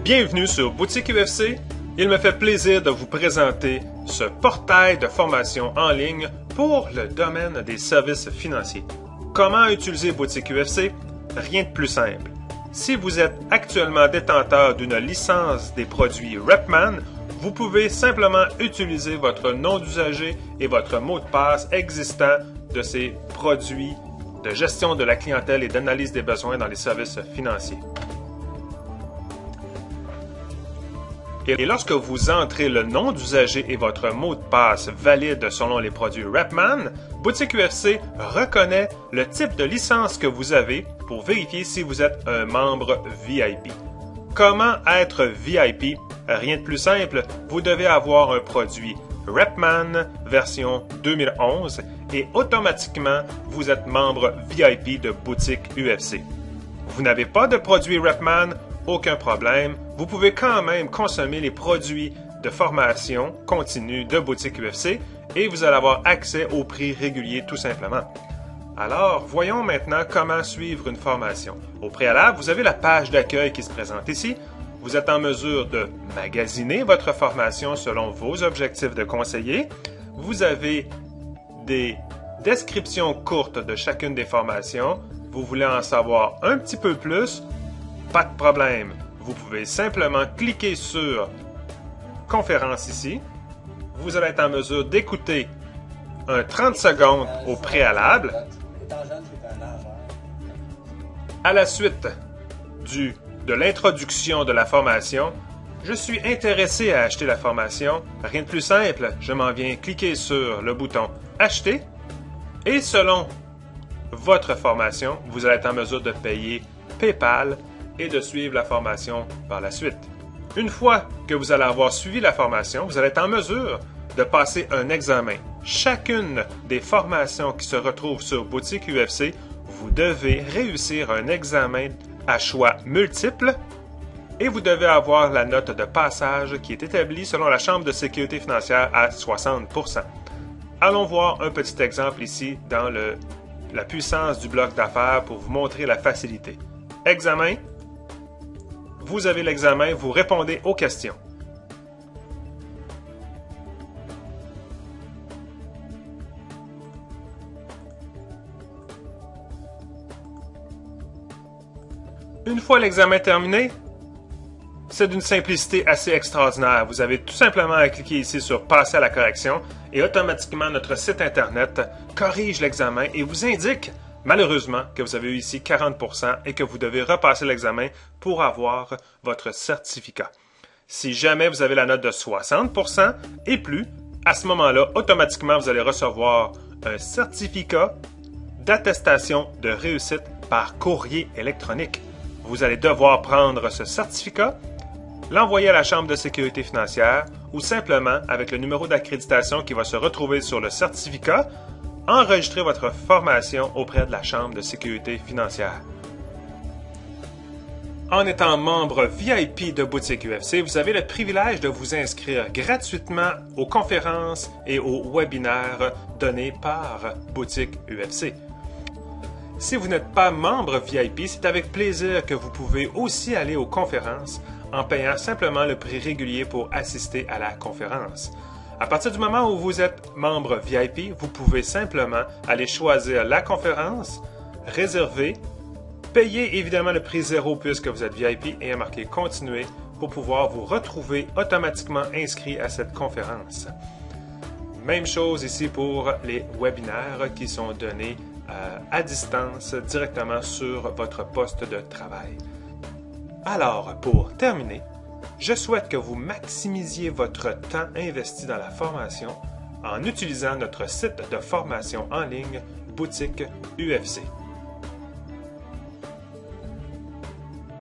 Bienvenue sur Boutique UFC. Il me fait plaisir de vous présenter ce portail de formation en ligne pour le domaine des services financiers. Comment utiliser Boutique UFC? Rien de plus simple. Si vous êtes actuellement détenteur d'une licence des produits Repman, vous pouvez simplement utiliser votre nom d'usager et votre mot de passe existant de ces produits de gestion de la clientèle et d'analyse des besoins dans les services financiers. Et lorsque vous entrez le nom d'usager et votre mot de passe valide selon les produits Repman, Boutique UFC reconnaît le type de licence que vous avez pour vérifier si vous êtes un membre VIP. Comment être VIP? Rien de plus simple, vous devez avoir un produit Repman version 2011 et automatiquement vous êtes membre VIP de Boutique UFC. Vous n'avez pas de produit Repman? Aucun problème, vous pouvez quand même consommer les produits de formation continue de Boutique UFC et vous allez avoir accès au prix régulier tout simplement. Alors, voyons maintenant comment suivre une formation. Au préalable, vous avez la page d'accueil qui se présente ici. Vous êtes en mesure de magasiner votre formation selon vos objectifs de conseiller. Vous avez des descriptions courtes de chacune des formations. Vous voulez en savoir un petit peu plus? Pas de problème. Vous pouvez simplement cliquer sur Conférence ici. Vous allez être en mesure d'écouter un 30 secondes au préalable. À la suite de l'introduction de la formation, je suis intéressé à acheter la formation. Rien de plus simple, je m'en viens cliquer sur le bouton Acheter et selon votre formation, vous allez être en mesure de payer PayPal et de suivre la formation par la suite. Une fois que vous allez avoir suivi la formation, vous allez être en mesure de passer un examen. Chacune des formations qui se retrouvent sur Boutique UFC, vous devez réussir un examen à choix multiples et vous devez avoir la note de passage qui est établie selon la Chambre de sécurité financière à 60%. Allons voir un petit exemple ici dans la puissance du bloc d'affaires pour vous montrer la facilité. Examen. Vous avez l'examen, vous répondez aux questions. Une fois l'examen terminé, c'est d'une simplicité assez extraordinaire. Vous avez tout simplement à cliquer ici sur Passer à la correction et automatiquement notre site Internet corrige l'examen et vous indique malheureusement que vous avez eu ici 40% et que vous devez repasser l'examen pour avoir votre certificat. Si jamais vous avez la note de 60% et plus, à ce moment-là, automatiquement, vous allez recevoir un certificat d'attestation de réussite par courrier électronique. Vous allez devoir prendre ce certificat, l'envoyer à la Chambre de sécurité financière ou simplement, avec le numéro d'accréditation qui va se retrouver sur le certificat, enregistrez votre formation auprès de la Chambre de sécurité financière. En étant membre VIP de Boutique UFC, vous avez le privilège de vous inscrire gratuitement aux conférences et aux webinaires donnés par Boutique UFC. Si vous n'êtes pas membre VIP, c'est avec plaisir que vous pouvez aussi aller aux conférences en payant simplement le prix régulier pour assister à la conférence. À partir du moment où vous êtes membre VIP, vous pouvez simplement aller choisir la conférence, réserver, payer évidemment le prix zéro puisque vous êtes VIP et marquer « Continuer » pour pouvoir vous retrouver automatiquement inscrit à cette conférence. Même chose ici pour les webinaires qui sont donnés à distance directement sur votre poste de travail. Alors, pour terminer, je souhaite que vous maximisiez votre temps investi dans la formation en utilisant notre site de formation en ligne Boutique UFC.